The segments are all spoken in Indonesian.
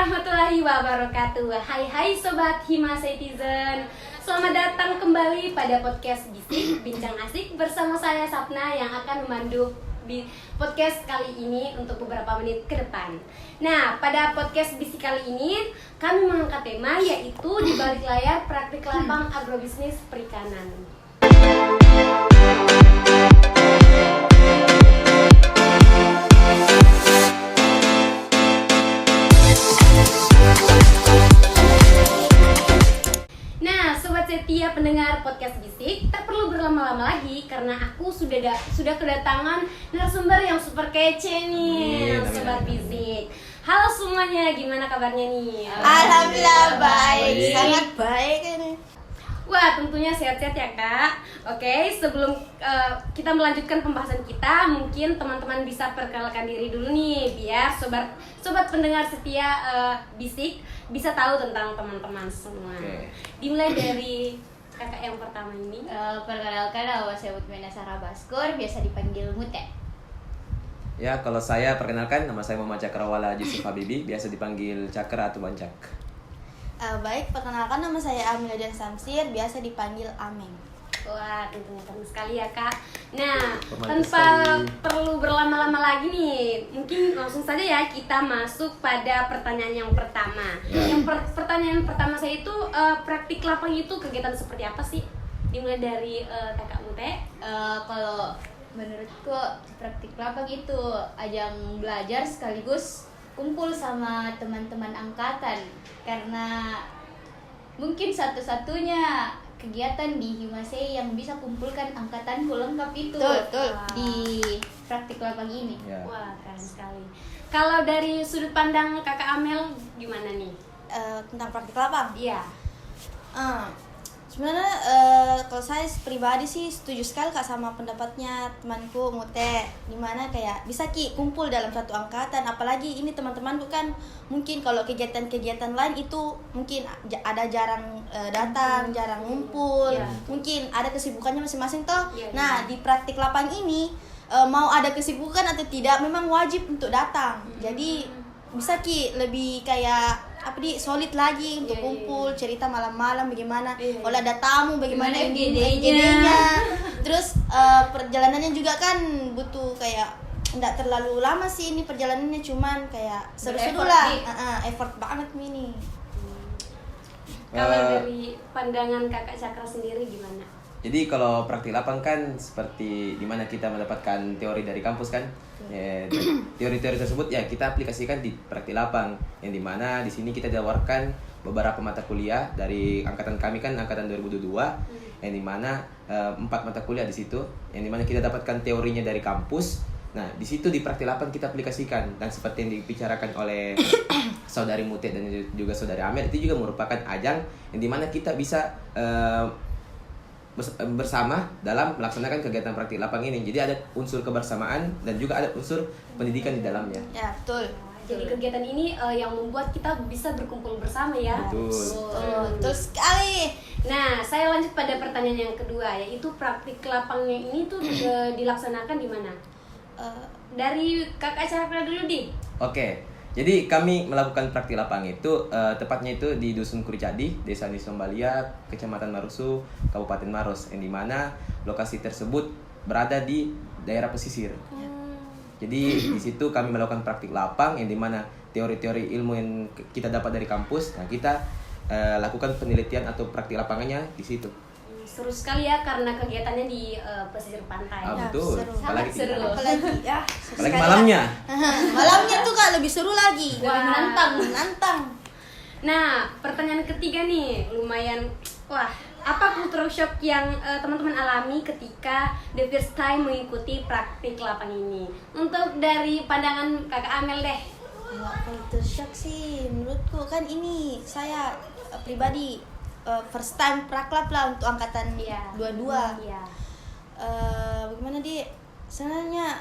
warahmatullahi wabarakatuh. Hai Sobat Hima Citizen. Selamat datang kembali pada podcast Bisik Bincang Asik bersama saya Sapna yang akan memandu podcast kali ini untuk beberapa menit ke depan. Nah, pada podcast Bisik kali ini kami mengangkat tema yaitu di balik layar praktik lapang agrobisnis perikanan. Setia pendengar podcast Bisik, tak perlu berlama-lama lagi karena aku sudah kedatangan narasumber yang super kece nih, Sobat Bisik. Halo semuanya, gimana kabarnya nih? Alhamdulillah baik, sangat baik ini. Wah, tentunya sehat-sehat ya Kak. Oke, sebelum kita melanjutkan pembahasan kita, mungkin teman-teman bisa perkenalkan diri dulu nih, biar sobat pendengar setia Bisik bisa tahu tentang teman-teman semua. Dimulai dari kakak yang pertama ini. Perkenalkan, nama saya Mutmena Sarah Baskur, biasa dipanggil Mute. Ya, kalau saya perkenalkan, nama saya Muhammad Cakrawala Yusuf Habibi, biasa dipanggil Cakra atau Bancak. Baik, perkenalkan nama saya Amila dan Samsir, biasa dipanggil Ameng. Wah, tentunya keren sekali ya Kak. Nah, tanpa perlu berlama-lama lagi nih, mungkin langsung saja ya kita masuk pada pertanyaan yang pertama. Yang pertanyaan pertama saya itu, praktik lapang itu kegiatan seperti apa sih? Dimulai dari Kakak Mute. Kalau menurutku praktik lapang itu ajang belajar sekaligus kumpul sama teman-teman angkatan, karena mungkin satu-satunya kegiatan di Himasei yang bisa kumpulkan angkatanku lengkap itu di praktik lapang ini. Wah, keren sekali. Kalau dari sudut pandang Kakak Amel gimana nih? Tentang praktik lapang? Iya. Sebenarnya kalau saya pribadi sih setuju sekali Kak sama pendapatnya temanku Mute, dimana kayak bisa kumpul dalam satu angkatan, apalagi ini teman-temanku kan mungkin kalau kegiatan-kegiatan lain itu mungkin ada jarang datang, jarang ngumpul, mungkin ada kesibukannya masing-masing toh. Nah, di praktik lapang ini mau ada kesibukan atau tidak memang wajib untuk datang. Jadi bisa lebih kayak solid lagi untuk kumpul, cerita malam-malam bagaimana, kalau ada tamu bagaimana FGD-nya. Terus perjalanannya juga kan butuh kayak enggak terlalu lama sih ini perjalanannya, cuman kayak seru-seru lah. Effort banget ini. Kalau dari pandangan Kakak Cakra sendiri gimana? Jadi kalau praktik lapang kan seperti dimana kita mendapatkan teori dari kampus kan, teori-teori tersebut ya kita aplikasikan di praktik lapang, yang dimana di sini kita ditawarkan beberapa mata kuliah dari angkatan kami kan angkatan 2022, yang dimana 4 mata kuliah di situ, yang dimana kita dapatkan teorinya dari kampus. Nah, di situ di praktik lapang kita aplikasikan, dan seperti yang dibicarakan oleh saudari Mute dan juga saudari Amel, itu juga merupakan ajang yang dimana kita bisa bersama dalam melaksanakan kegiatan praktik lapang ini. Jadi ada unsur kebersamaan dan juga ada unsur pendidikan di dalamnya. Ya, betul. Jadi kegiatan ini yang membuat kita bisa berkumpul bersama ya. Betul sekali. Nah, saya lanjut pada pertanyaan yang kedua, yaitu praktik lapangnya ini tuh dilaksanakan di mana? Dari Kakak Cakra dulu di. Oke. Jadi kami melakukan praktik lapang itu tepatnya itu di Dusun Kuricadi, Desa Nisombalia, Kecamatan Marusu, Kabupaten Maros, yang dimana lokasi tersebut berada di daerah pesisir. Jadi di situ kami melakukan praktik lapang, yang dimana teori-teori ilmu yang kita dapat dari kampus, nah kita lakukan penelitian atau praktik lapangannya di situ. Seru sekali ya karena kegiatannya di pesisir pantai. Betul. Sangat seru. Apalagi malamnya. Malamnya tuh Kak lebih seru lagi. Wah. Menantang. Nah, pertanyaan ketiga nih, lumayan apa culture shock yang teman-teman alami ketika the first time mengikuti praktik lapang ini? Untuk dari pandangan Kakak Amel deh. Culture shock sih menurutku kan ini saya pribadi first time praklap lah untuk angkatan 22. Bagaimana sebenarnya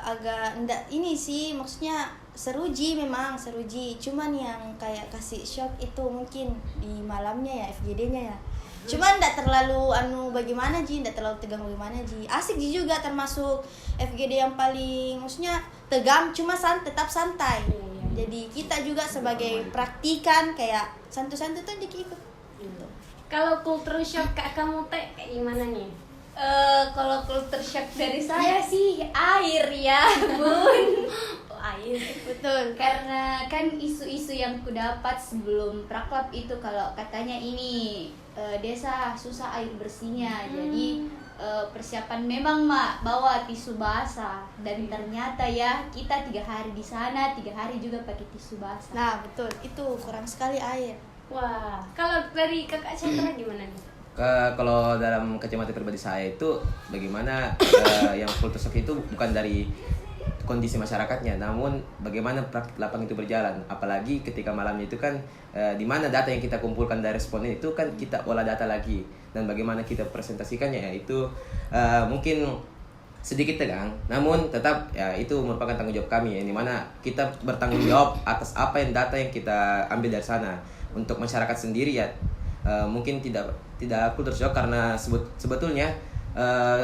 agak enggak ini sih, maksudnya seru memang seru cuman yang kayak kasih shock itu mungkin di malamnya ya, FGD-nya ya. Cuman enggak terlalu bagaimana enggak terlalu tegang bagaimana asik juga, termasuk FGD yang paling maksudnya tegang cuma tetap santai. Jadi kita juga sebagai praktikan kayak santu-santu tuh jadi ikut. Gitu. Kalau culture shock Kak kamu teh kayak gimana nih? Kalau culture shock dari saya sih air ya, Bun. Oh, air. Betul. Karena kan isu-isu yang kudapat sebelum praklap itu kalau katanya ini desa susah air bersihnya, jadi persiapan memang mak bawa tisu basah, dan ternyata ya kita 3 hari di sana 3 hari juga pakai tisu basah. Nah, betul. Itu kurang sekali air. Wah, kalau dari Kakak Chandra gimana nih? Kalau dalam kacamata pribadi saya itu bagaimana yang culture shock itu bukan dari kondisi masyarakatnya, namun bagaimana praktik lapang itu berjalan. Apalagi ketika malamnya itu kan di mana data yang kita kumpulkan dari responden itu kan kita olah data lagi, dan bagaimana kita presentasikannya ya itu mungkin sedikit tegang, namun tetap ya itu merupakan tanggung jawab kami, yang dimana kita bertanggung jawab atas apa yang data yang kita ambil dari sana. Untuk masyarakat sendiri ya mungkin tidak culture shock karena sebetulnya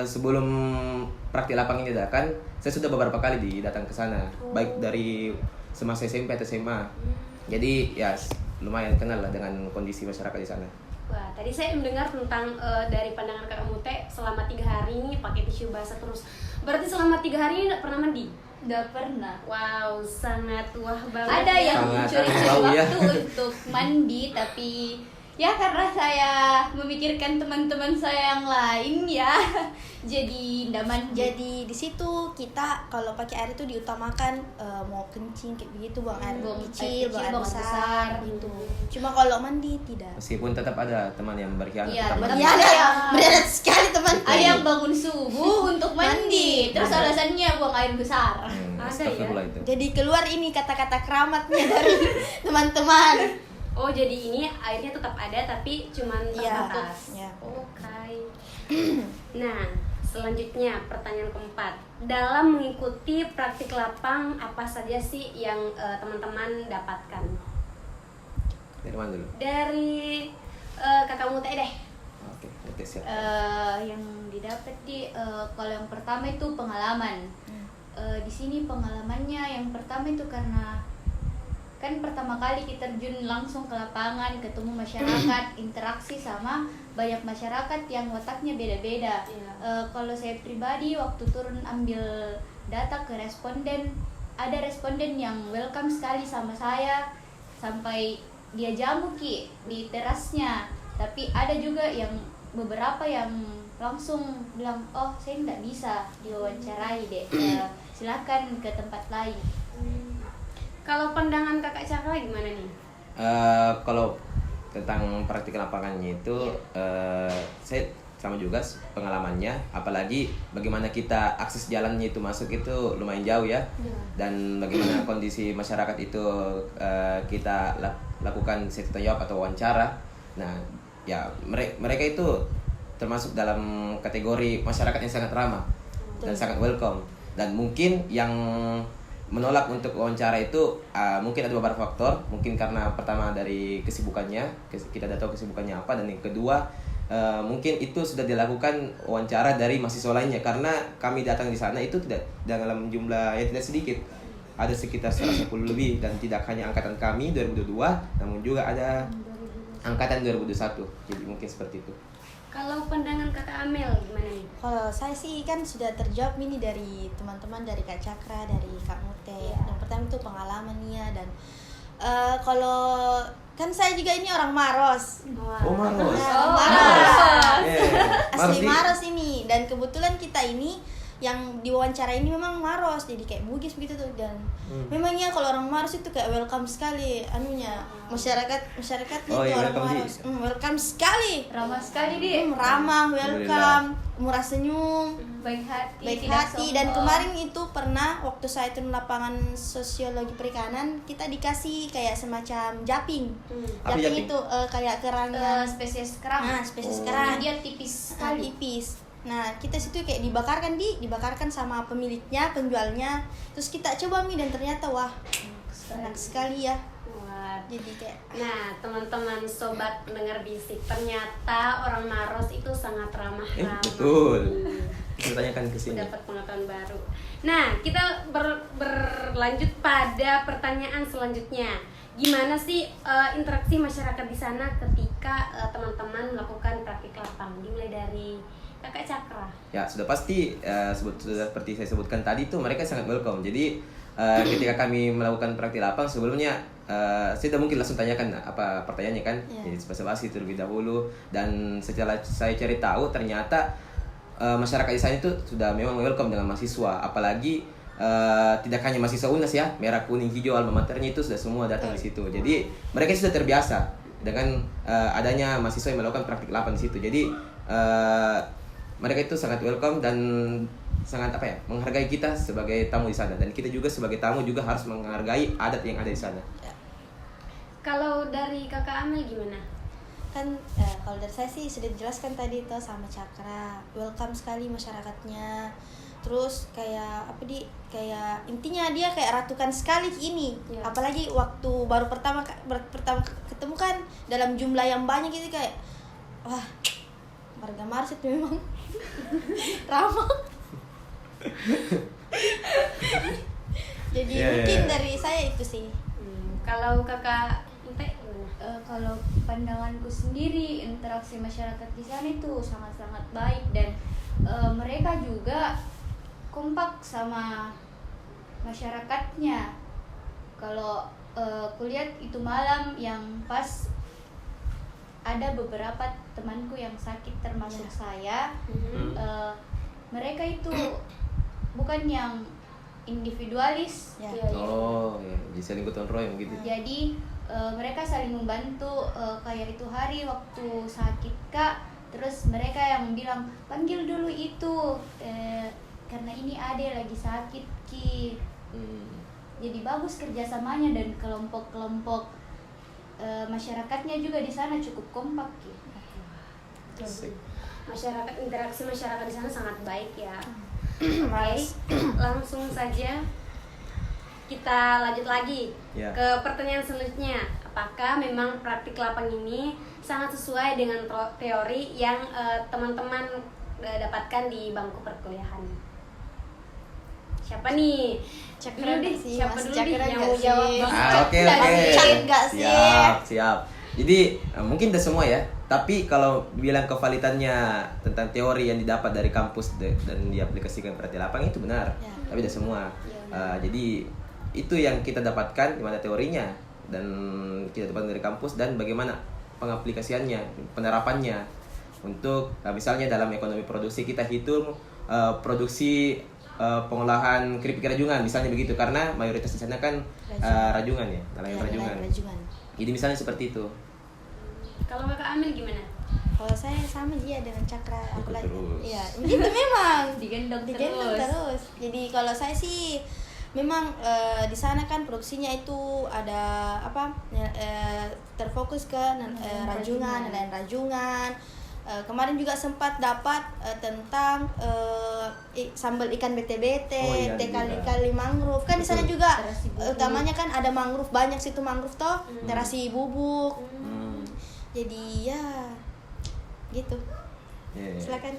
sebelum praktik lapang ini diadakan, saya sudah beberapa kali datang ke sana, baik dari semasa SMP atau SMA. Jadi ya lumayan kenal lah dengan kondisi masyarakat di sana. Wah, tadi saya mendengar tentang dari pandangan Kak Mute selama 3 hari ini pakai tisu basah terus. Berarti selama 3 hari ini nggak pernah mandi? Nggak pernah. Wow, sangat wah banget. Ada yang Sangat mencuri-curi bau ya. waktu untuk mandi, tapi ya karena saya memikirkan teman-teman saya yang lain ya, jadi nggak mandi. Jadi di situ kita kalau pakai air itu diutamakan mau kencing kayak begitu, buang air Buang air kecil, buang air buang besar besar. gitu. Cuma kalau mandi tidak. Meskipun tetap ada teman yang berkhianat. Iya, tetap tetap mandi. Iya, ada yang berat sekali teman. ada yang bangun subuh untuk mandi, terus alasannya buang air besar. Ada ya? Astagfirullah itu. Jadi keluar ini kata-kata keramatnya dari teman-teman. Oh, jadi ini airnya tetap ada tapi cuman Iya. terbatas. Iya. Oke. Nah, selanjutnya pertanyaan keempat. Dalam mengikuti praktik lapang apa saja sih yang teman-teman dapatkan? Dari mana dulu? Dari Kakak Mute deh. Oke, siap. Yang didapat kalau yang pertama itu pengalaman. Di sini pengalamannya yang pertama itu karena kan pertama kali kita terjun langsung ke lapangan, ketemu masyarakat, interaksi sama banyak masyarakat yang otaknya beda-beda. Iya. Kalau saya pribadi waktu turun ambil data ke responden, ada responden yang welcome sekali sama saya sampai dia jamu Ki di terasnya. Tapi ada juga yang beberapa yang langsung bilang, oh saya nggak bisa diwawancarai deh, silakan ke tempat lain. Kalau pandangan Kakak Cakra gimana nih? Kalau tentang praktik lapangannya itu saya sama juga pengalamannya, apalagi bagaimana kita akses jalannya itu masuk itu lumayan jauh ya, dan bagaimana kondisi masyarakat itu kita lakukan sesi jawab atau wawancara. Nah ya mereka itu termasuk dalam kategori masyarakat yang sangat ramah dan sangat welcome, dan mungkin yang menolak untuk wawancara itu mungkin ada beberapa faktor. Mungkin karena pertama dari kesibukannya, kita tidak tahu kesibukannya apa, dan yang kedua mungkin itu sudah dilakukan wawancara dari mahasiswa lainnya, karena kami datang di sana itu tidak dalam jumlah yang tidak sedikit, ada sekitar 110 lebih, dan tidak hanya angkatan kami 2022, namun juga ada angkatan 2021. Jadi mungkin seperti itu. Kalau pandangan Kakak Amel gimana nih? Kalau saya sih kan sudah terjawab ini dari teman-teman, dari Kak Cakra, dari Kak Mute. Yang pertama itu pengalamannya, dan kalau kan saya juga ini orang Maros. Oh, Maros. Nah, Maros. Asli di- Maros ini, dan kebetulan kita ini yang diwawancara ini memang Maros, jadi kayak Bugis begitu tuh, dan memangnya kalau orang Maros itu kayak welcome sekali anunya, masyarakatnya Oh, itu iya, orang welcome, Maros. Welcome sekali. Ramah sekali dia, Ramah, welcome, murah senyum, baik hati, baik tidak hati. Dan sombong. kemarin itu pernah waktu saya turun lapangan sosiologi perikanan, kita dikasih kayak semacam japing. Apa japing? Itu kayak kerang yang spesies kerang. nah, spesies Oh. kerang Dia tipis sekali. tipis. Nah, kita situ kayak dibakarkan sama pemiliknya, penjualnya. Terus kita coba dan ternyata wah, enak sekali ya. Wah. Jadi kayak Nah, teman-teman sobat pendengar bisik, ternyata orang Maros itu sangat ramah-ramah. Betul. kita tanyakan ke sini. dapat pengetahuan baru. Nah, kita berlanjut pada pertanyaan selanjutnya. Gimana sih interaksi masyarakat di sana ketika teman-teman melakukan praktik lapang? Dimulai dari Kakak Cakra. Ya, sudah pasti sudah seperti saya sebutkan tadi tuh mereka sangat welcome. Jadi ketika kami melakukan praktik lapang sebelumnya saya tidak mungkin langsung tanyakan apa pertanyaannya kan. Jadi basa-basi terlebih dahulu, dan setelah saya cari tahu ternyata masyarakat di sana itu sudah memang welcome dengan mahasiswa, apalagi tidak hanya mahasiswa UNAS ya, merah, kuning, hijau, alma maternya itu sudah semua datang di situ. Jadi mereka sudah terbiasa dengan adanya mahasiswa yang melakukan praktik lapang di situ. Jadi mereka itu sangat welcome dan sangat menghargai kita sebagai tamu di sana, dan kita juga sebagai tamu juga harus menghargai adat yang ada di sana. Kalau dari Kakak Amel gimana? Kan kalau dari saya sih sudah dijelaskan tadi tuh sama Cakra, welcome sekali masyarakatnya. Terus kayak kayak intinya dia kayak ratukan sekali ini. Apalagi waktu baru pertama ketemu kan dalam jumlah yang banyak gitu, kayak wah, warga Marsit memang ramah. Jadi mungkin dari saya itu sih. Kalau Kakak Inte gimana? Kalau pandanganku sendiri, interaksi masyarakat di sana itu sangat-sangat baik, dan mereka juga kompak sama masyarakatnya. Kalau kulihat itu malam yang pas ada beberapa temanku yang sakit termasuk saya, mereka itu bukan yang individualis. Oh, ya, jadi saling gotong royong gitu. Jadi mereka saling membantu. Kayak itu hari waktu sakit Kak, terus mereka yang bilang panggil dulu itu karena ini ade lagi sakit Ki. Jadi bagus kerjasamanya, dan kelompok-kelompok masyarakatnya juga di sana cukup kompak Ki. Interaksi masyarakat di sana sangat baik ya. Oke, langsung saja kita lanjut lagi ke pertanyaan selanjutnya. Apakah memang praktik lapang ini sangat sesuai dengan teori yang teman-teman dapatkan di bangku perkuliahan? Siapa nih? Cakra dulu deh, sih, siapa Mas dulu Cakra deh yang nggak mau sih? jawab? Oke. Nggak sih? Siap. Jadi mungkin udah semua ya. Tapi kalau bilang kevalitannya tentang teori yang didapat dari kampus dan diaplikasikan praktik lapang itu benar. Tapi udah semua. Jadi itu yang kita dapatkan, gimana teorinya dan kita dapat dari kampus, dan bagaimana pengaplikasiannya, penerapannya untuk misalnya dalam ekonomi produksi kita hitung produksi pengolahan keripik rajungan misalnya begitu, karena mayoritas di sana kan rajungan ya, nelayan rajungan. Jadi misalnya seperti itu. Kalau Kakak Amel gimana? Kalau saya sama dia dengan Cakra, Ikut apalagi terus. iya begitu memang Digendong terus. Jadi kalau saya sih memang di sana kan produksinya itu ada terfokus ke rajungan, nelayan rajungan. Kemarin juga sempat dapat tentang sambal ikan bete-bete, kali mangrove. Kan di sana juga utamanya kan ada mangrove, banyak situ mangrove toh, terasi bubuk. Jadi ya gitu. Silakan.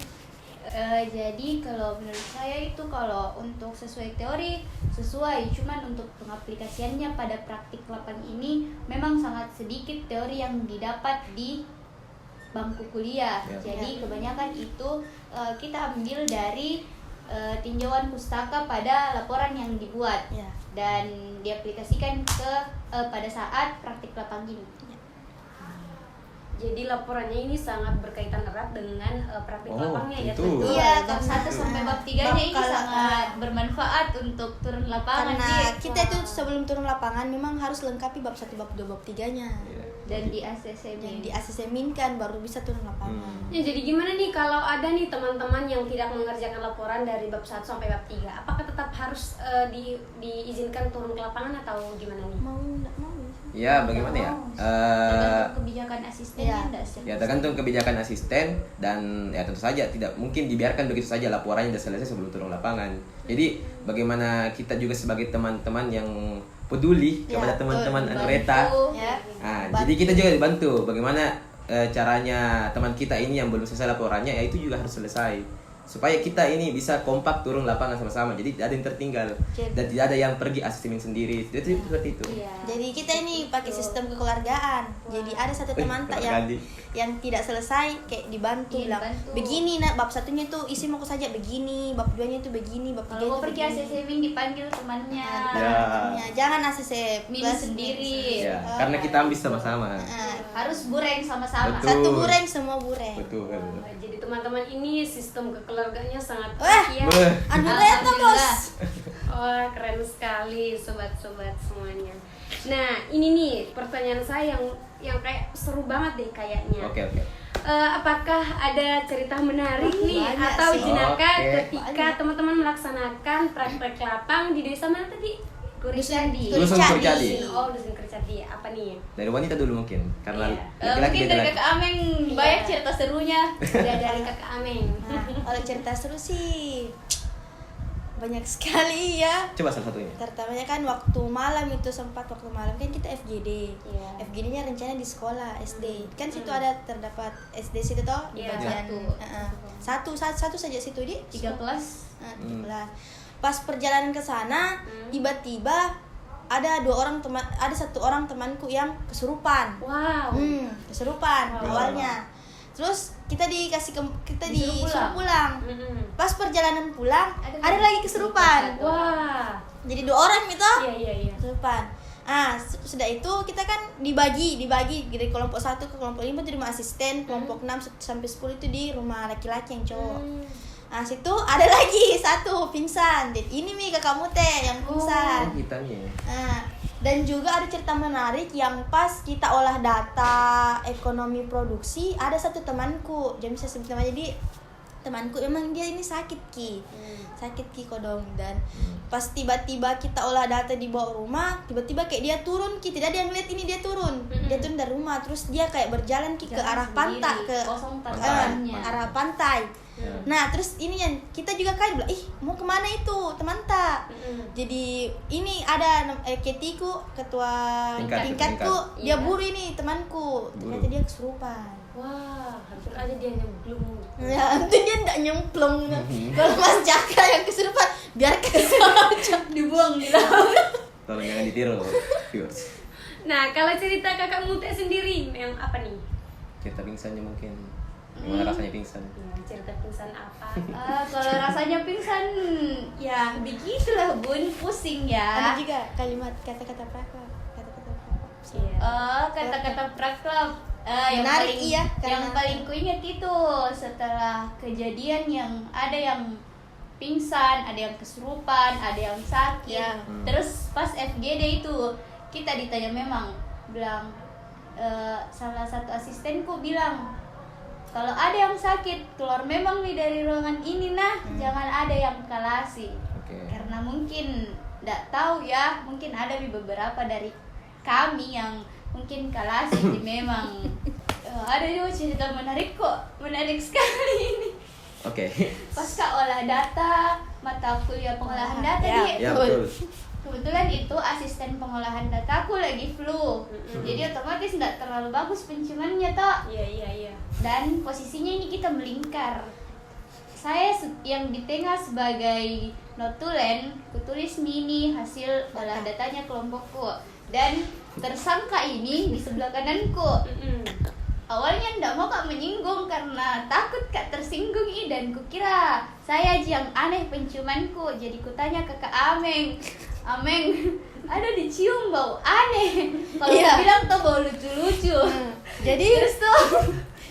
Jadi kalau menurut saya itu, kalau untuk sesuai teori sesuai, cuman untuk pengaplikasiannya pada praktik lapang ini memang sangat sedikit teori yang didapat di bangku kuliah. Jadi kebanyakan itu kita ambil dari tinjauan pustaka pada laporan yang dibuat dan diaplikasikan ke pada saat praktik lapang ini. Jadi laporannya ini sangat berkaitan erat dengan praktik lapangnya ya. Iya, bab 1 sampai bab 3-nya ini sangat bermanfaat untuk turun lapangan. Karena kita itu sebelum turun lapangan memang harus lengkapi bab 1, bab 2, bab 3-nya. Dan di ACC Yang di ACC-minkan baru bisa turun lapangan. Ya, jadi gimana nih kalau ada nih teman-teman yang tidak mengerjakan laporan dari bab 1 sampai bab 3? Apakah tetap harus diizinkan turun ke lapangan atau gimana nih? Mau enggak mau? Ya, bagaimana ya? Tergantung kebijakan asistennya Ya, tergantung kebijakan asisten, dan ya tentu saja tidak mungkin dibiarkan begitu saja laporannya sudah selesai sebelum turun lapangan. Jadi bagaimana kita juga sebagai teman-teman yang peduli kepada teman-teman anggota. Jadi kita juga dibantu bagaimana caranya teman kita ini yang belum selesai laporannya, ya itu juga harus selesai. supaya kita ini bisa kompak turun lapangan sama-sama, jadi tidak ada yang tertinggal dan tidak ada yang pergi asistemen sendiri, itu seperti itu. Iya. Jadi kita ini pakai sistem kekeluargaan. Jadi ada satu teman tak yang tidak selesai kayak dibantu Iya, bilang dibantu. begini nak, bab satunya tuh isi mau saja begini, bab duanya itu begini, bab tiga Kalau mau itu pergi begini. ACC Min dipanggil temannya. Ya, jangan ACC Min plus sendiri. Ya, karena kita ambis sama-sama. Harus bureng sama-sama. Betul. Satu bureng semua bureng. Betul. Wah, jadi teman-teman ini sistem kekeluarganya sangat Wah, baik ya. anu reta bos. Wah, keren sekali sobat-sobat semuanya. Nah, ini nih pertanyaan saya yang kayak seru banget deh kayaknya. Oke. Apakah ada cerita menarik nih Banyak atau sih. jenaka Oke. ketika teman-teman melaksanakan praktek lapang di desa mana tadi? Kuricadi. Dusun Kuricadi. Oh, Dusun Kuricadi. Apa nih? Dari wanita dulu mungkin, karena Iya. laki-laki Mungkin beda dari lagi. Kakak Ameng banyak cerita serunya. Udah dari Kakak Ameng. Nah, kalau cerita seru sih banyak sekali ya. Coba salah satunya. Pertamanya kan waktu malam kan kita FGD. Iya. FGD-nya rencana di sekolah SD. Kan situ ada terdapat SD situ toh di Iya, bagian satu. satu saja situ di 3 kelas. 13. Pas perjalanan ke sana, tiba-tiba ada satu orang temanku yang kesurupan. Wow. Kesurupan Wow. awalnya. Terus kita Disuruh disuruh pulang. Mm-mm. Pas perjalanan pulang, Ada ada lagi kesurupan. Wah. Jadi 2 orang itu Iya. kesurupan. Sudah itu kita kan dibagi dari kelompok 1 ke kelompok 5 itu di rumah asisten, kelompok 6 sampai 10 itu di rumah laki-laki yang cowok. Situ ada lagi satu pingsan. Dan ini Mi kakakmu teh yang pingsan. Kitanya. Dan juga ada cerita menarik yang pas kita olah data ekonomi produksi, ada satu temanku, jangan bisa sebut nama, jadi temanku emang dia ini sakit kodong, dan pas tiba-tiba kita olah data di bawah rumah, tiba-tiba kayak dia turun tidak ada yang lihat ini dia turun dari rumah, terus dia kayak berjalan ke Jalan arah sendiri, pantai kosong ke tangannya. arah pantai. Nah terus ini yang kita juga kan bilang mau kemana itu teman tak. Jadi ini ada Ketiku ketua tingkatku dia Iya. buru ini temanku, ternyata dia kesurupan. Wah, hampir aja dia nyemplung. Ya, itu dia nggak nyemplung. Kalau Mas Jaka yang kesurupan, biarkan saja Dibuang di laut. Tolong jangan ditiru, viewers. Nah, kalau cerita kakak Mute sendiri yang apa nih? Cerita pingsannya mungkin. Gimana rasanya pingsan? Ya, cerita pingsan apa? Kalau rasanya pingsan, ya begitulah Bun, pusing Ada ya. juga kalimat kata-kata praklap. Iya. Kata-kata praklap. Yang Menarik, paling, iya, yang karena- paling kuingat itu setelah kejadian yang ada yang pingsan, ada yang kesurupan, ada yang sakit. Ya. Terus pas FGD itu kita ditanya memang bilang salah satu asistenku bilang kalau ada yang sakit keluar memang nih dari ruangan ini jangan ada yang kalasi. Oke. Karena mungkin tidak tahu ya, mungkin ada beberapa dari kami yang mungkin kalasi jadi memang ada juga cerita menarik kok, menarik sekali ini. Oke. Pasca olah data mata kuliah pengolahan data Ya. Di. Ya betul. Kebetulan itu asisten pengolahan dataku lagi flu, jadi otomatis nggak terlalu bagus penciumannya toh. Iya. Dan posisinya ini kita melingkar. Saya yang di tengah sebagai notulen, kutulis mini hasil olah datanya kelompokku. Dan tersangka ini di sebelah kananku. Awalnya ndak mau kak menyinggung karena takut kak tersinggung dan kukira saya aja yang aneh penciumanku. Jadi kutanya ke Kak Ameng, ada dicium bau aneh. Kalau Iya. bilang tuh bau lucu-lucu. Jadi Terus tuh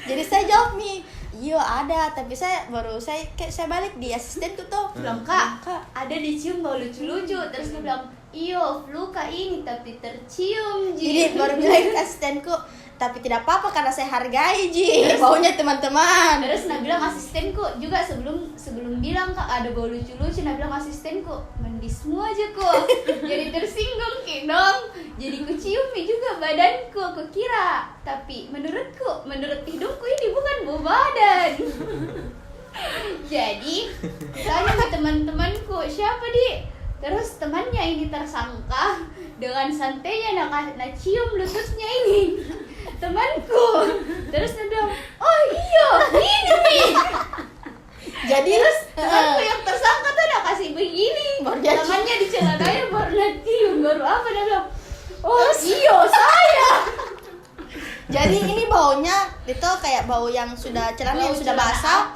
jadi saya jawab nih, iya ada, tapi saya balik di asistenku tuh bilang kak ada dicium bau lucu-lucu. Terus dia bilang iyo flu kak ini tapi tercium Jadi baru bilang ke asistenku, tapi tidak apa-apa karena saya hargai baunya teman-teman. Terus nah bilang asistenku juga sebelum bilang kak ada bau lucu-lucu, nah bilang asistenku mandi semua aja kok. Jadi tersinggung dong. Jadi kuciumi juga badanku, aku kira. Tapi menurut hidungku ini bukan bau badan. Jadi tanya ke teman-temanku siapa di. Terus temannya ini tersangka dengan santainya nak cium lututnya ini temanku. Terus dia bilang, oh iya ini nih. Jadi terus temanku yang tersangka tuh udah kasih begini, Baru dia tangannya di celananya, baru cium, baru apa dia bilang, oh iyo saya. jadi ini baunya itu kayak bau yang sudah celana yang sudah basah.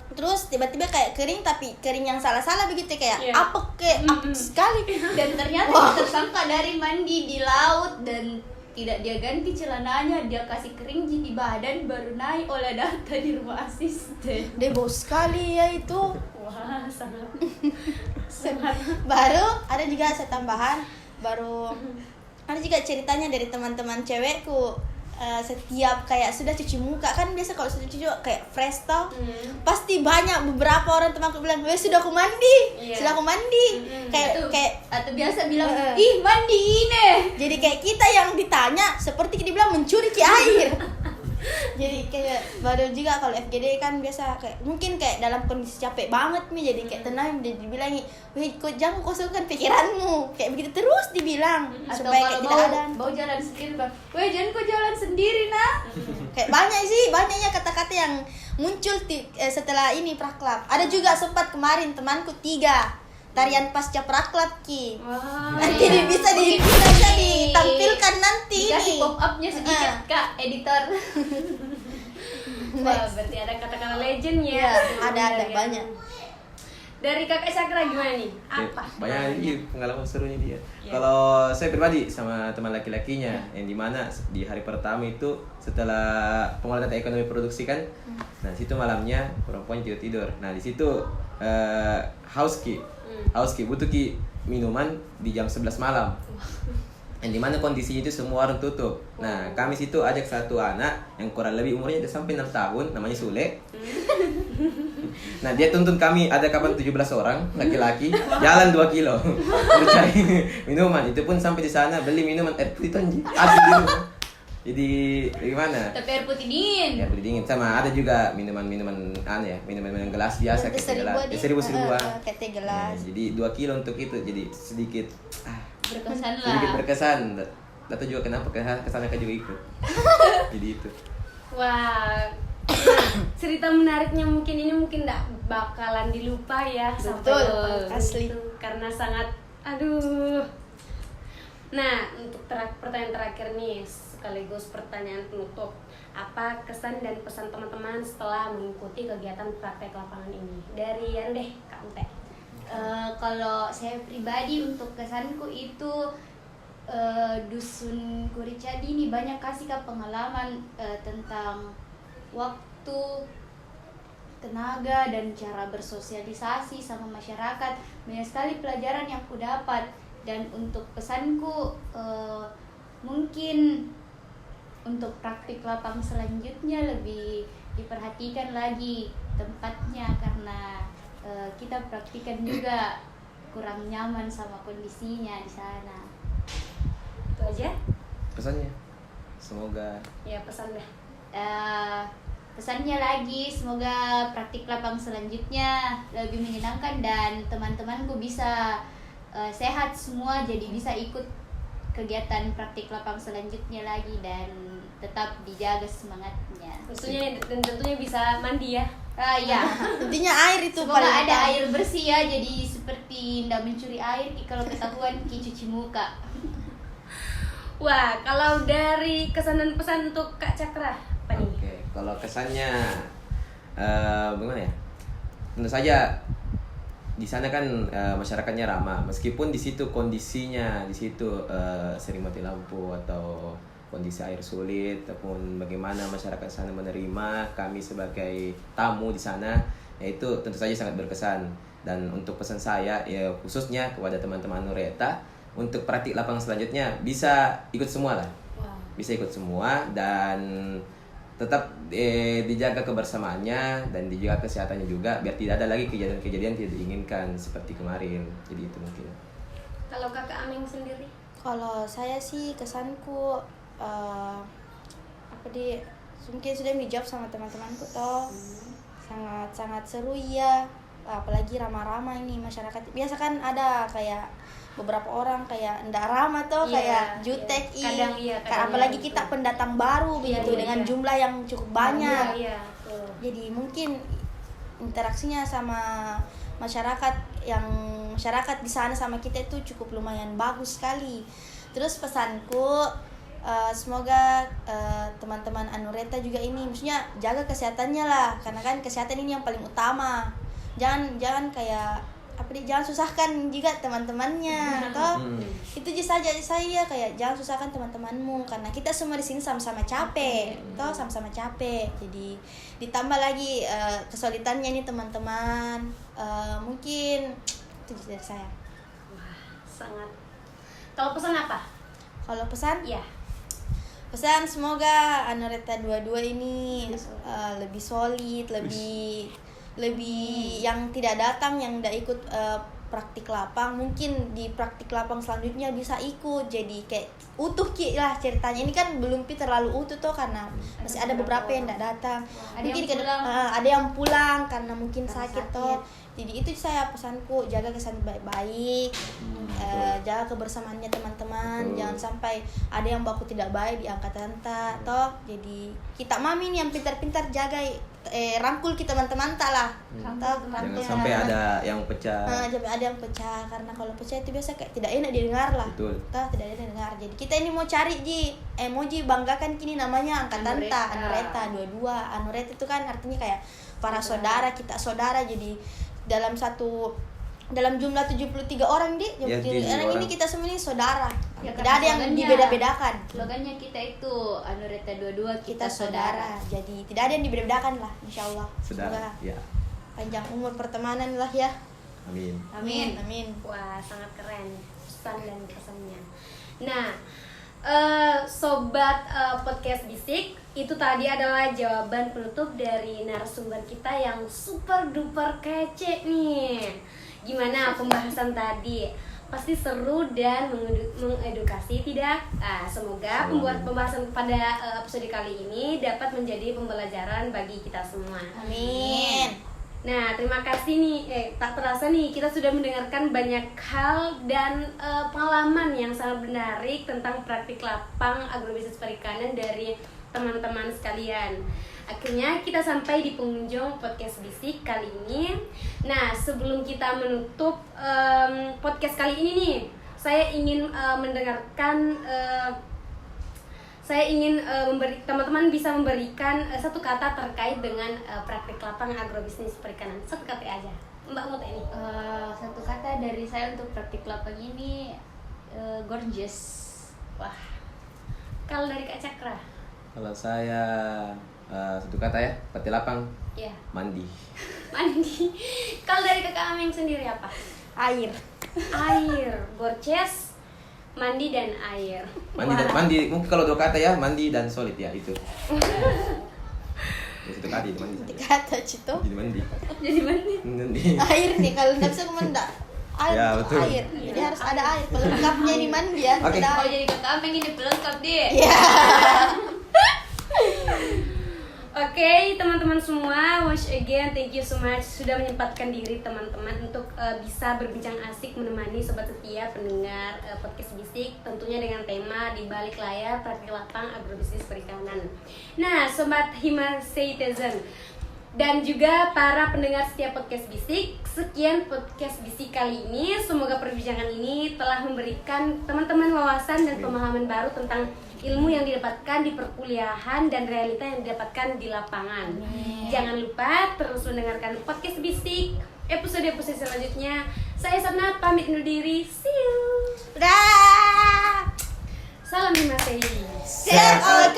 Terus tiba-tiba kayak kering, tapi kering yang salah-salah begitu, kayak Iya. apek sekali. Dan ternyata Wah. tersangka dari mandi di laut dan tidak dia ganti celananya, dia kasih kering di badan, baru naik oleh data di rumah asisten. Dia bau sekali ya itu. Wah, sangat Baru ada juga saya tambahan, baru ada juga ceritanya dari teman-teman cewekku. Setiap kayak sudah cuci muka kan, biasa kalau sudah cuci kayak fresh tau, pasti banyak beberapa orang temanku bilang, "Weh, sudah aku mandi, Iya. sudah aku mandi." Atau Kayak atau biasa bilang, Eh. ih mandi ini. jadi kayak kita yang ditanya seperti kita bilang mencuri ki air. Jadi kayak baru juga kalau FGD kan biasa kayak mungkin kayak dalam kondisi capek banget nih, jadi kayak tenang, jadi dibilang, "Weh, kok jangan kosongkan pikiranmu." Kayak begitu terus dibilang Atau supaya kayak kalau tidak ada. mau jalan sendiri bang, weh jangan kau jalan sendiri nah. Kayak banyaknya kata-kata yang muncul setelah ini praklap. Ada juga sempat kemarin temanku 3 tarian pasca praklap ki. Wah. Nanti bisa ditampilkan nanti Dikasih ini. pop upnya sedikit kak editor. Wah, berarti ada kata-kata legend ya. Iya, ada Ya. banyak. Dari Kakak Cakra gimana nih? Apa? Banyak lagi pengalaman serunya dia. Iya. Kalau saya pribadi sama teman laki-lakinya, yang dimana di hari pertama itu setelah pengolahan data ekonomi produksi kan, nah situ malamnya perempuan tidur. Nah di situ haus ki butuh ki minuman di jam 11 malam. Yang dimana kondisinya itu semua orang tutup. Nah kami situ ajak satu anak yang kurang lebih umurnya udah sampai 6 tahun, namanya Sule. Nah dia tuntun kami, ada kapan 17 orang laki-laki jalan 2 kilo mencari minuman. Itu pun sampai di sana beli minuman air putih tonji ada di rumah. Jadi gimana? Tapi air putih dingin. Ya putih dingin, sama ada juga minuman minuman gelas biasa kayak teh gelas. Ya, seribu-seribuan. Kayak teh Nah, gelas. jadi 2 kilo untuk itu, jadi sedikit Berkesan sedikit lah. berkesan. Tidak tahu juga kenapa kesana juga ikut. Jadi itu. Wah, cerita menariknya ini mungkin nggak bakalan dilupa ya sampai Betul, depan asli. itu, karena sangat aduh. Nah, untuk pertanyaan terakhir nih sekaligus pertanyaan penutup, apa kesan dan pesan teman-teman setelah mengikuti kegiatan praktek lapangan ini? Dari yang deh Kak Ute. Kalau saya pribadi untuk kesanku itu dusun Kuricadi ini banyak kasih kak pengalaman tentang waktu, tenaga dan cara bersosialisasi sama masyarakat. Banyak sekali pelajaran yang aku dapat. Dan untuk pesanku mungkin untuk praktik lapang selanjutnya lebih diperhatikan lagi tempatnya, karena kita praktikan juga kurang nyaman sama kondisinya di sana. Itu aja Pesannya semoga ya pesan deh. Pesannya lagi, semoga praktik lapang selanjutnya lebih menyenangkan dan teman-temanku bisa sehat semua, jadi bisa ikut kegiatan praktik lapang selanjutnya lagi dan tetap dijaga semangatnya. Tentunya bisa mandi ya. Ya, Intinya air itu semoga paling ada utama. air bersih ya, jadi seperti ndak mencuri air kalau ketahuan cuci muka. Wah, kalau dari kesan dan pesan untuk Kak Cakra apa nih? Oke, kalau kesannya bagaimana ya? Tentu saja di sana kan masyarakatnya ramah, meskipun di situ kondisinya di situ sering mati lampu atau kondisi air sulit, ataupun bagaimana masyarakat sana menerima kami sebagai tamu di sana, yaitu tentu saja sangat berkesan. Dan untuk pesan saya ya khususnya kepada teman-teman Nureta, untuk praktik lapangan selanjutnya bisa ikut semua lah. Wow. Bisa ikut semua dan tetap dijaga kebersamaannya dan dijaga kesehatannya juga, biar tidak ada lagi kejadian-kejadian tidak diinginkan seperti kemarin. Jadi itu mungkin. Kalau Kakak Ameng sendiri? Kalau saya sih kesanku mungkin sudah dijawab sama teman-temanku toh. Sangat seru ya, apalagi ramah-ramah ini masyarakat. Biasa kan ada kayak beberapa orang kayak ndak ramah toh, Iya, kayak iya. jutek Kadang iya, kadang apalagi iya, kita betul. pendatang baru Iya, begitu iya, dengan iya. jumlah yang cukup banyak. Iya, tuh. Jadi mungkin interaksinya sama masyarakat di sana sama kita itu cukup lumayan bagus sekali. Terus pesanku semoga teman-teman Anureta juga ini maksudnya jaga kesehatannya lah, karena kan kesehatan ini yang paling utama. Jangan kayak jangan susahkan juga teman-temannya toh. Itu saja saya kayak jangan susahkan teman-temanmu, karena kita semua di sini sama-sama capek toh, sama-sama capek. Jadi ditambah lagi kesulitannya nih teman-teman. Mungkin itu dari saya. Wah, sangat. Kalau pesan apa? Kalau pesan? Iya. Pesan semoga Anureta 22 ini lebih solid, lebih yang tidak datang, yang tidak ikut praktik lapang, mungkin di praktik lapang selanjutnya bisa ikut, jadi kayak utuh lah ceritanya. Ini kan belum terlalu utuh tuh, karena masih ada beberapa yang tidak datang. Mungkin ada yang pulang karena mungkin sakit toh. Jadi itu saya pesanku, jaga kesehatan baik-baik, jaga kebersamaannya teman-teman. Jangan sampai ada yang baku tidak baik di angkatan toh. Jadi kita mami nih yang pintar-pintar jaga, rangkul kita teman-teman lah. Jangan sampai ada yang pecah. Jangan ada yang pecah, karena kalau pecah itu biasa kayak tidak enak didengar lah. Betul. Toh tidak enak didengar. Jadi kita ini mau cari emoji banggakan kini namanya angkatan Anureta 22. Anureta itu kan artinya kayak para saudara, kita saudara. Jadi dalam jumlah 73 orang orang ini kita semua ini saudara. Ya, tidak ada yang dibeda-bedakan. Slogannya kita itu Anureta 22 Kita saudara. Jadi tidak ada yang dibeda-bedakan lah, insyaallah. Saudara. Ya. Panjang umur pertemanan lah ya. Amin. Amin. Wah, sangat keren pesan dan kesannya. Nah, sobat podcast Bisik, itu tadi adalah jawaban penutup dari narasumber kita yang super duper kece nih. Gimana pembahasan tadi? Pasti seru dan mengedukasi, tidak? Semoga pembahasan pada episode kali ini dapat menjadi pembelajaran bagi kita semua. Amin. Nah, terima kasih nih. Tak terasa nih kita sudah mendengarkan banyak hal dan pengalaman yang sangat menarik tentang praktik lapang agrobisnis perikanan dari teman-teman sekalian. Akhirnya kita sampai di penghujung podcast Bisik kali ini. Nah, sebelum kita menutup podcast kali ini nih, saya ingin teman-teman bisa memberikan satu kata terkait dengan praktik lapang agrobisnis perikanan. Satu kata aja, Mbak Mut ini. Satu kata dari saya untuk praktik lapang ini, gorgeous. Wah. Kalau dari Kak Cakra? Kalau saya satu kata ya, praktik lapang. Iya. Mandi. Mandi. Kalau dari Kakak Aming sendiri apa? Air. Gorgeous, mandi dan air. Mandi. Mungkin kalau dua kata ya, mandi dan solid ya itu. Ya, satu kata itu mandi. Kata Cito. Jadi mandi. Air nih, kalau nggak bisa kemana? Air, Ya, betul. air. Jadi harus ada air. Pelengkapnya di mandi ya. Oke. Ada Oh, air. jadi Kakak Ameng ini pelengkap dia. Iya. Oke, teman-teman semua, once again thank you so much sudah menyempatkan diri teman-teman untuk bisa berbincang asik menemani sobat setia pendengar podcast Bisik, tentunya dengan tema di balik layar praktik lapang agrobisnis perikanan. Nah, sobat Hima Citizen dan juga para pendengar setiap podcast Bisik, sekian podcast Bisik kali ini. Semoga perbincangan ini telah memberikan teman-teman wawasan dan pemahaman baru tentang ilmu yang didapatkan di perkuliahan dan realita yang didapatkan di lapangan. Jangan lupa terus mendengarkan podcast Bisik episode-episode selanjutnya. Saya Sapna pamit undur diri. See you. Dah. Salam Hima Citizen. Share all